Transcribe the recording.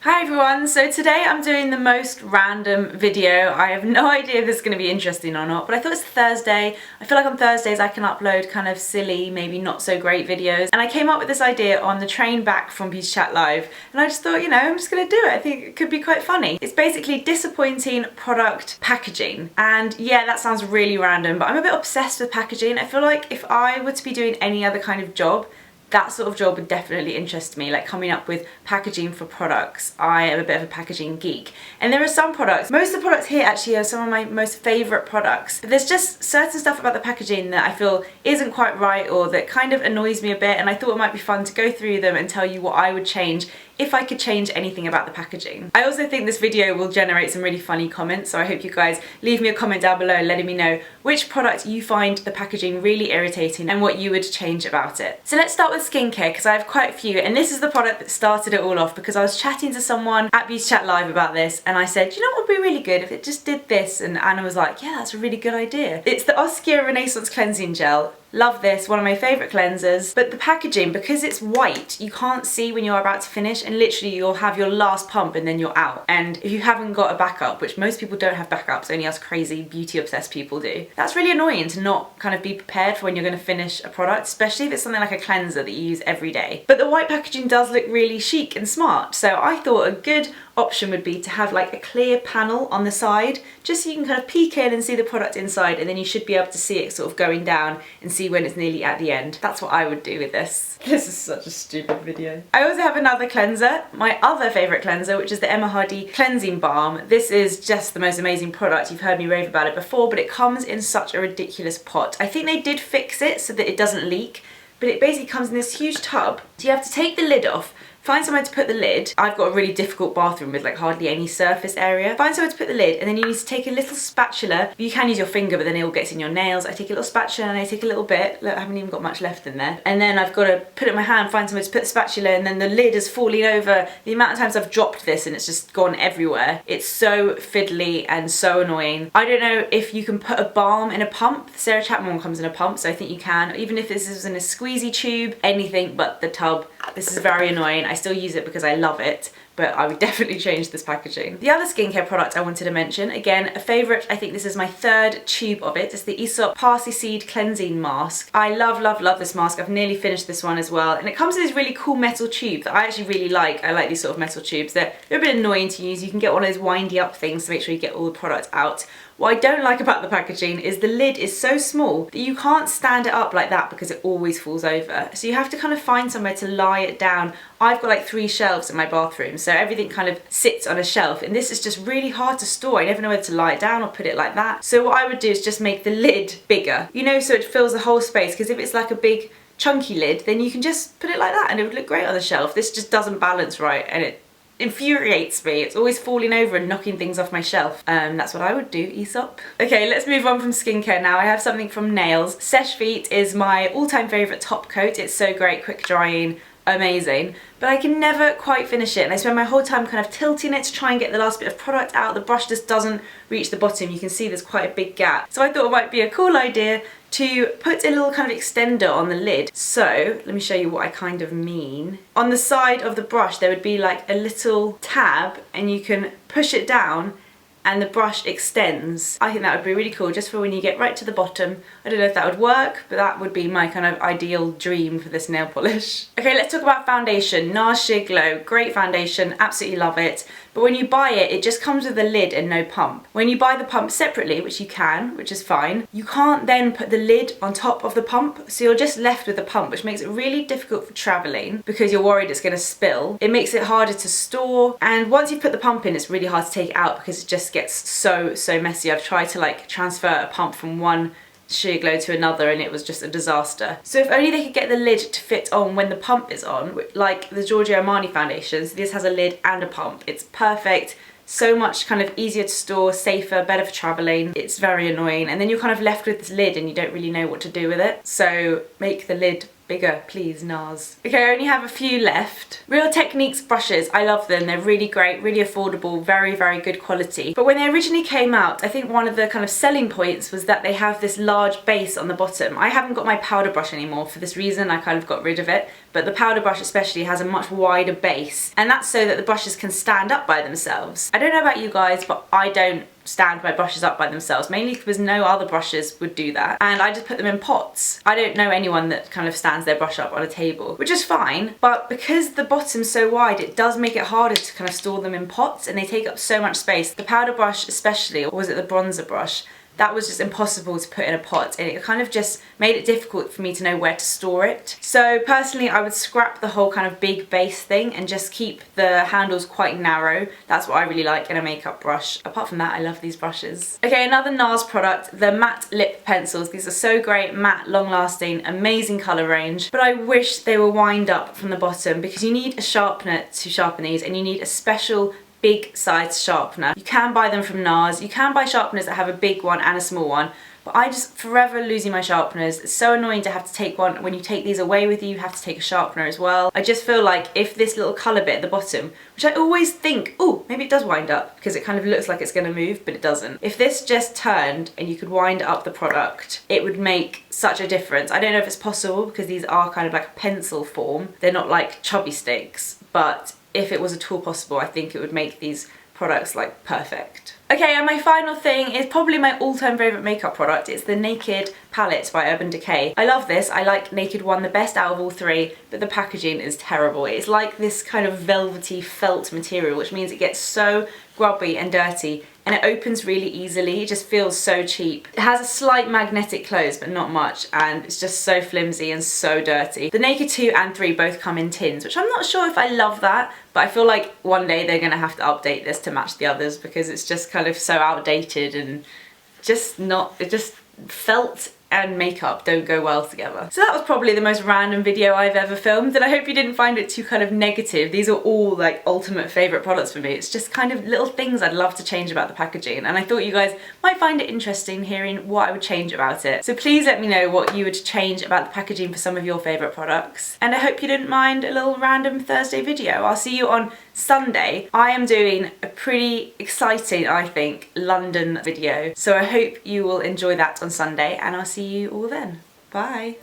Hi everyone, so today I'm doing the most random video. I have no idea if this is going to be interesting or not, but I thought it's Thursday. I feel like on Thursdays I can upload kind of silly, maybe not so great videos. And I came up with this idea on the train back from Beauty Chat Live. And I just thought, you know, I'm just going to do it. I think it could be quite funny. It's basically disappointing product packaging. And yeah, that sounds really random, but I'm a bit obsessed with packaging. I feel like if I were to be doing any other kind of job, that sort of job would definitely interest me, like coming up with packaging for products. I am a bit of a packaging geek. And there are some products, most of the products here actually are some of my most favourite products, but there's just certain stuff about the packaging that I feel isn't quite right or that kind of annoys me a bit, and I thought it might be fun to go through them and tell you what I would change if I could change anything about the packaging. I also think this video will generate some really funny comments, so I hope you guys leave me a comment down below letting me know which product you find the packaging really irritating and what you would change about it. So let's start with skincare, because I have quite a few, and this is the product that started it all off, because I was chatting to someone at Beauty Chat Live about this and I said, you know what would be really good if it just did this, and Anna was like, yeah, that's a really good idea. It's the Askia Renascence cleansing gel. Love this, one of my favourite cleansers, but the packaging, because it's white, you can't see when you're about to finish, and literally you'll have your last pump and then you're out. And if you haven't got a backup, which most people don't have backups, only us crazy beauty obsessed people do, that's really annoying to not kind of be prepared for when you're going to finish a product, especially if it's something like a cleanser that you use every day. But the white packaging does look really chic and smart, so I thought a good option would be to have like a clear panel on the side, just so you can kind of peek in and see the product inside, and then you should be able to see it sort of going down and see when it's nearly at the end. That's what I would do with this. This is such a stupid video. I also have another cleanser, my other favourite cleanser, which is the Emma Hardy Cleansing Balm. This is just the most amazing product. You've heard me rave about it before, but it comes in such a ridiculous pot. I think they did fix it so that it doesn't leak, but it basically comes in this huge tub. So you have to take the lid off, find somewhere to put the lid. I've got a really difficult bathroom with like hardly any surface area. Find somewhere to put the lid, and then you need to take a little spatula. You can use your finger, but then it all gets in your nails. I take a little spatula and I take a little bit. Look, I haven't even got much left in there. And then I've got to put it in my hand, find somewhere to put the spatula, and then the lid is falling over. The amount of times I've dropped this and it's just gone everywhere. It's so fiddly and so annoying. I don't know if you can put a balm in a pump. The Sarah Chapman one comes in a pump, so I think you can. Even if this is in a squeezy tube, anything but the tub. This is very annoying. I still use it because I love it, but I would definitely change this packaging. The other skincare product I wanted to mention, again, a favourite, I think this is my third tube of it, is the Esop Parsley Seed Cleansing Mask. I love, love, love this mask. I've nearly finished this one as well, and it comes in this really cool metal tube that I actually really like. I like these sort of metal tubes. They're a bit annoying to use. You can get one of those windy up things to make sure you get all the product out. What I don't like about the packaging is the lid is so small that you can't stand it up like that because it always falls over. So you have to kind of find somewhere to lie it down. I've got like 3 shelves in my bathroom, so everything kind of sits on a shelf, and this is just really hard to store. I never know whether to lie it down or put it like that. So what I would do is just make the lid bigger, you know, so it fills the whole space, because if it's like a big chunky lid, then you can just put it like that and it would look great on the shelf. This just doesn't balance right, and it infuriates me. It's always falling over and knocking things off my shelf. That's what I would do, Esop. Okay, let's move on from skincare now. I have something from nails. Seche Vite is my all-time favourite top coat. It's so great, quick drying, amazing, but I can never quite finish it, and I spend my whole time kind of tilting it to try and get the last bit of product out. The brush just doesn't reach the bottom. You can see there's quite a big gap. So I thought it might be a cool idea to put a little kind of extender on the lid. So let me show you what I kind of mean. On the side of the brush there would be like a little tab, and you can push it down and the brush extends. I think that would be really cool, just for when you get right to the bottom. I don't know if that would work, but that would be my kind of ideal dream for this nail polish. Okay, let's talk about foundation. Narshe Glow, great foundation, absolutely love it. But when you buy it, it just comes with a lid and no pump. When you buy the pump separately, which you can, which is fine, you can't then put the lid on top of the pump, so you're just left with the pump, which makes it really difficult for traveling because you're worried it's gonna spill. It makes it harder to store, and once you put the pump in, it's really hard to take it out because it just gets so messy. I've tried to like transfer a pump from one sheer glow to another and it was just a disaster. So if only they could get the lid to fit on when the pump is on, like the Giorgio Armani foundations. This has a lid and a pump. It's perfect. So much kind of easier to store, safer, better for traveling. It's very annoying, and then you're kind of left with this lid and you don't really know what to do with it. So make the lid Bigger, please, NARS. Okay, I only have a few left. Real Techniques brushes, I love them. They're really great, really affordable, very, very good quality. But when they originally came out, I think one of the kind of selling points was that they have this large base on the bottom. I haven't got my powder brush anymore for this reason. I kind of got rid of it. But the powder brush especially has a much wider base. And that's so that the brushes can stand up by themselves. I don't know about you guys, but I don't stand my brushes up by themselves, mainly because no other brushes would do that, and I just put them in pots. I don't know anyone that kind of stands their brush up on a table, which is fine, but because the bottom's so wide, it does make it harder to kind of store them in pots, and they take up so much space. The powder brush especially, or was it the bronzer brush, that was just impossible to put in a pot, and it kind of just made it difficult for me to know where to store it. So personally, I would scrap the whole kind of big base thing and just keep the handles quite narrow. That's what I really like in a makeup brush. Apart from that, I love these brushes. Okay, another NARS product, the matte lip pencils. These are so great, matte, long lasting, amazing colour range, but I wish they were wind up from the bottom because you need a sharpener to sharpen these, and you need a special big size sharpener. You can buy them from NARS. You can buy sharpeners that have a big one and a small one, but I just forever losing my sharpeners. It's so annoying to have to take one. When you take these away with you, you have to take a sharpener as well. I just feel like if this little colour bit at the bottom, which I always think, oh, maybe it does wind up because it kind of looks like it's going to move, but it doesn't. If this just turned and you could wind up the product, it would make such a difference. I don't know if it's possible because these are kind of like a pencil form. They're not like chubby sticks, but if it was at all possible, I think it would make these products like perfect. Okay, and my final thing is probably my all-time favourite makeup product. It's the Naked palette by Urban Decay. I love this. I like Naked One the best out of all three, but the packaging is terrible. It's like this kind of velvety felt material, which means it gets so grubby and dirty, and it opens really easily. It just feels so cheap. It has a slight magnetic close, but not much, and it's just so flimsy and so dirty. The Naked 2 and 3 both come in tins, which I'm not sure if I love that, but I feel like one day they're gonna have to update this to match the others because it's just kind of so outdated and just not, it just felt and makeup don't go well together. So that was probably the most random video I've ever filmed, and I hope you didn't find it too kind of negative. These are all like ultimate favourite products for me. It's just kind of little things I'd love to change about the packaging, and I thought you guys might find it interesting hearing what I would change about it. So please let me know what you would change about the packaging for some of your favourite products, and I hope you didn't mind a little random Thursday video. I'll see you on Sunday. I am doing a pretty exciting, I think, London video, so I hope you will enjoy that on Sunday, and I'll see you all then. Bye!